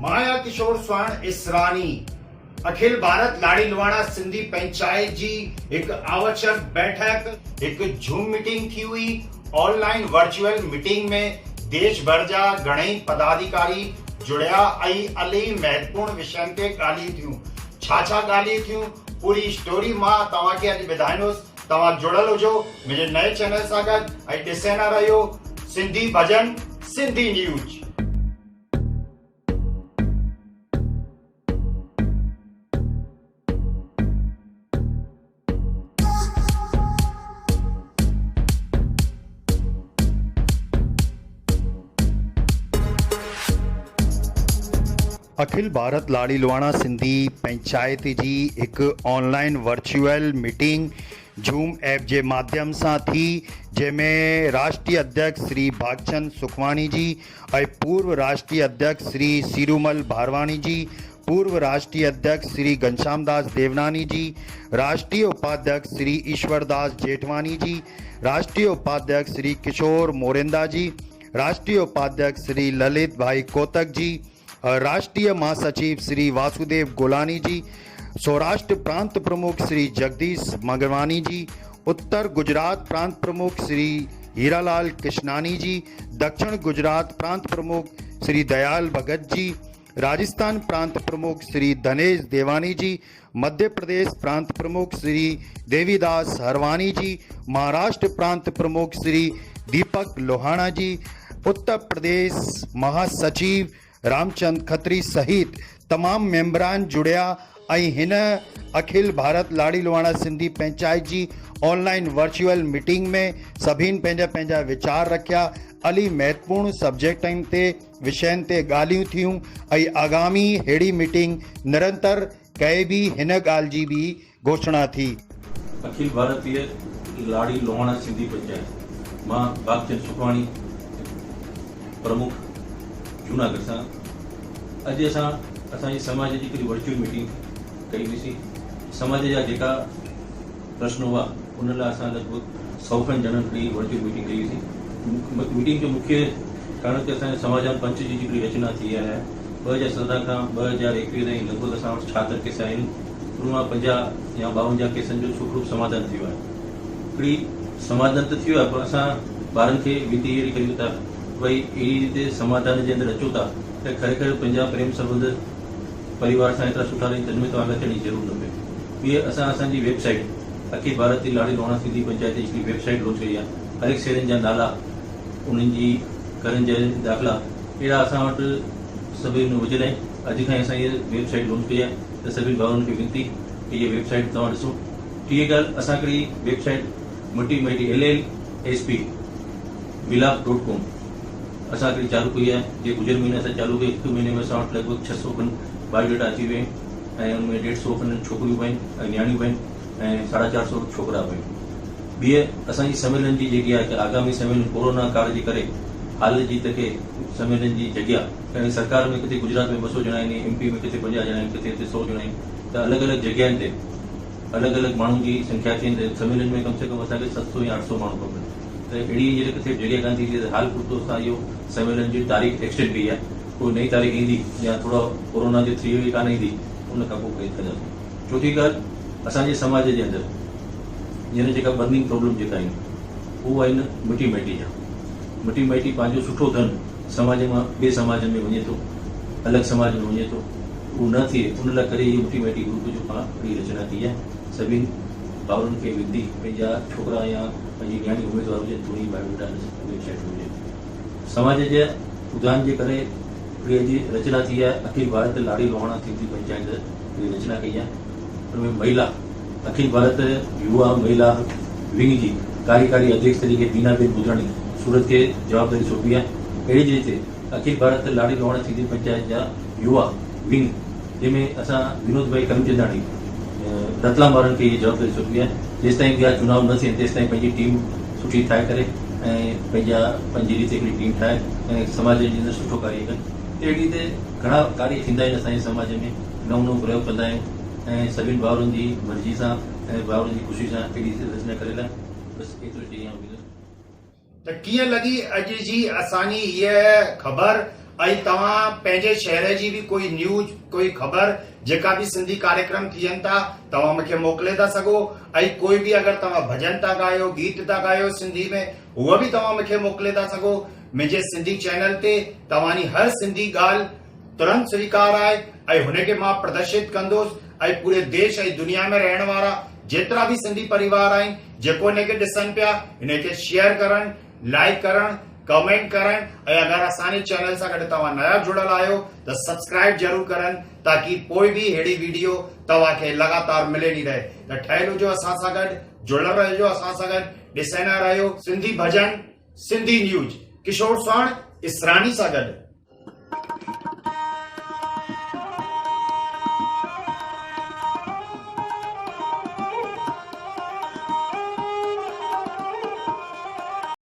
माया किशोर स्वर्ण इसरानी अखिल भारत लाड़ी लुवाणा सिंधी पंचायत जी एक आवश्यक बैठक एक झूम मीटिंग थी हुई। ऑनलाइन वर्चुअल मीटिंग में देश भर जा घणई पदाधिकारी जुड़िया ऐं इलाही महत्वपूर्ण विषयन ते ॻाल्हियूं थियूं। छा ॻाल्हियूं थियूं पूरी स्टोरी मां तव्हांखे अॼु ॿुधाईंदुसि। तव्हां जुड़ियल हुजो मुंहिंजे नए चैनल सां गॾु ऐं ॾिसंदा रहियो सिंधी भजन सिंधी न्यूज़। अखिल भारत लाड़ी लुवाणा सिंधी पंचायत जी एक online virtual meeting zoom app के माध्यम से थी, जैमें राष्ट्रीय अध्यक्ष श्री भागचंद सुखवाणी जी और पूर्व राष्ट्रीय अध्यक्ष श्री सीरूमल भारवानी जी, पूर्व राष्ट्रीय अध्यक्ष श्री घनश्याम दास देवनानी जी, राष्ट्रीय उपाध्यक्ष श्री ईश्वरदास जेठवानी जी, राष्ट्रीय उपाध्यक्ष श्री किशोर मोरेंदा जी, राष्ट्रीय उपाध्यक्ष श्री ललित भाई कोतक जी, राष्ट्रीय महासचिव श्री वासुदेव गोलानी जी, सौराष्ट्र प्रांत प्रमुख श्री जगदीश मंगवानी जी, उत्तर गुजरात प्रांत प्रमुख श्री हीरालाल कृष्णानी जी, दक्षिण गुजरात प्रांत प्रमुख श्री दयाल भगत जी, राजस्थान प्रांत प्रमुख श्री धनेश देवानी जी, मध्य प्रदेश प्रांत प्रमुख श्री देवीदास हरवानी जी, महाराष्ट्र प्रांत प्रमुख श्री दीपक लोहाना जी, उत्तर प्रदेश महासचिव रामचंद खत्री सहित तमाम मेंबरान जुड़िया ऐं हिन अखिल भारत लाड़ी लुवाणा सिंधी पंचायत जी ऑनलाइन वर्चुअल मीटिंग में सभिन पंहिंजा विचार रखिया। अली महत्वपूर्ण सब्जेक्टन ते विषयन ते ॻाल्हियूं थियूं ऐं आगामी हेड़ी मीटिंग निरंतर कई भी हिन ॻाल्हि जी भी घोषणा थी। अखिल भारतीय लाड़ी लुवाणा सिंधी पंचायत मां भागचंद सुखवाणी प्रमुख जूनागढ़ सां अॼु असांजे समाज जी हिकिड़ी वर्चुअल मीटिंग कई हुईसीं। समाज जा जेका प्रश्न हुआ उन लाइ असां लॻभॻि 100 खनि ॼणनि हिकिड़ी वर्चुअल मीटिंग कई हुईसीं। मीटिंग जो मुख्य कारण कि असांजे समाधान पंच जी हिकिड़ी रचना थी आहे 2017 खां 2021 ताईं लॻभॻि असां वटि 76 केस आहिनि। उन मां 50 या 52 केसनि जो सुखरूप समाधान थियो आहे। हिकिड़ी समाधान त थियो आहे, पर असां ॿारनि खे विधी अहिड़ी कयूं था भई अहिड़ी रीते समाधान जे अंदरि अचो था त खरेखर पंहिंजा प्रेम संबंध परिवार सां एतिरा सुठा आहिनि, तंहिंमें तव्हांखे अचण जी ज़रूरत न पए। इहे असांजी वेबसाइट अखिल भारतीय लाड़ी लुवाणा सिंधी पंचायत जी हिकिड़ी वेबसाइट लॉन्च कई आहे। हर एक शहरनि जा नाला, उन्हनि जी घरनि जा दाख़िला अहिड़ा असां वटि सभिनी हुजनि आहिनि। अॼु खां असां इहा वेबसाइट लॉन्च कई आहे त सभिनी भाउरनि खे विनती कि इहा वेबसाइट तव्हां ॾिसो। टीह ॻाल्हि, असां हिकिड़ी वेबसाइट मल्टी LLSP विलाप.com असां हिकिड़ी चालू कई आहे, जे गुज़िरियल महीने असां चालू कई। 1 महीने में असां वटि लॻभॻि 600 खनि बायोडेटा अची विया आहिनि ऐं उनमें 150 खनि छोकिरियूं बि आहिनि ऐं नियाणियूं बि आहिनि ऐं 450 छोकिरा बि आहिनि। ॿीं असांजी सम्मेलन जी जेकी आहे आगामी सम्मेलन कोरोना काल जे करे हाल जी तक सम्मेलन जी जॻह ऐं सरकार में किथे गुजरात में 200 ॼणा आहिनि, MP में किथे 50 ॼणा आहिनि, किथे 100 ॼणा आहिनि। त अलॻि अलॻि जॻहनि ते अलॻि अलॻि माण्हुनि जी संख्या थियनि। सम्मेलन में कम से कम असांखे 700 या 800 माण्हू खपनि। त अहिड़ी जॾहिं किथे जॻह कान थींदी त हाल पूरतो असां इहो सम्मेलन जी तारीख़ एक्सटेंड कई आहे। कोई नई तारीख़ ईंदी या थोरो कोरोना जे थ्री वे कान ईंदी उन खां पोइ कई कंदासीं। चौथी ॻाल्हि, असांजे समाज जे अंदरि हींअर जेका बर्निंग प्रॉब्लम जेका आहिनि उहो आहिनि मिटी माइटी जा। मिटी माइटी पंहिंजो सुठो धन समाज मां ॿिए समाज में वञे थो, अलॻि समाज में वञे थो, उहो न थिए उन लाइ करे इहो मिटी माइटी ग्रुप जो पाण हिकिड़ी रचना थी आहे। सभिनी भाउरनि खे विनती पंहिंजा छोकिरा या पंहिंजी नियाणी उमेदवार हुजनि थोरी बायोडेटा वेबसाइट हुजे। समाज जे उदाहरण जे करे हिकिड़ी रचना थी आहे अखिल भारत लाड़ी लुवाणा सिंधी पंचायत हिकिड़ी रचना कई आहे। उनमें महिला अखिल भारत युवा महिला विंग जी कार्यकारी अध्यक्ष तरीके बीनाबेन बुधाणी सूरत खे जवाबदारी सौंपी आहे। अहिड़ी जी रीते अखिल भारत लाड़ी लुवाणा सिंधी पंचायत जा युवा विंग जंहिंमें असां विनोद भाई करमचंदाणी रतलाम वारनि खे इहा जवाबदारी सौंपी आहे। जेसिताईं ॿिया चुनाव न थियनि तेसिताईं पंहिंजी टीम सुठी ठाहे करे ऐं पंहिंजी रीति हिकिड़ी टीम ठाहे ऐं समाज जे अंदरि सुठो कार्य कनि। अहिड़ी रीते घणा कार्य थींदा आहिनि असांजे समाज में, नओं प्रयोग कंदा आहियूं ऐं सभिनी भाउरनि जी मर्ज़ी सां ऐं भाउरनि जी ख़ुशी सां अहिड़ी रीते रचना करेल आहे। बसि एतिरो चई त कीअं लॻी अॼु जी असांजी हीअ ख़बर ऐं तव्हां पंहिंजे शहर जी बि कोई न्यूज़ कोई ख़बर जेका बि सिंधी कार्यक्रम थियनि था तव्हां मूंखे मोकिले था सघो। ऐं कोई बि अगरि तव्हां भॼन था ॻायो गीत था ॻायो सिंधी में उहो बि तव्हां मूंखे मोकिले था सघो। मुंहिंजे सिंधी चैनल ते तव्हांजी हर सिंधी ॻाल्हि तुरंत स्वीकार आहे ऐं हुनखे मां प्रदर्शित कंदुसि। ऐं पूरे देश ऐं दुनिया में रहण वारा जेतिरा बि सिंधी परिवार आहिनि जेको हिनखे ॾिसनि पिया हिनखे शेयर करण लाइक करण कमेंट करण ऐं अगरि असांजे चैनल सां गॾु तव्हां नया जुड़ियल आहियो त सब्सक्राइब ज़रूर करनि ताकी पोइ बि अहिड़ी वीडियो तव्हांखे लगातार मिलंदी रहे। त ठहियल हुजो असां सां गॾु जुड़ियल रहिजो असां सां गॾु ॾिसंदा रहियो सिंधी भॼन सिंधी न्यूज़ किशोर स्वर्ण इसरानी सां गॾु।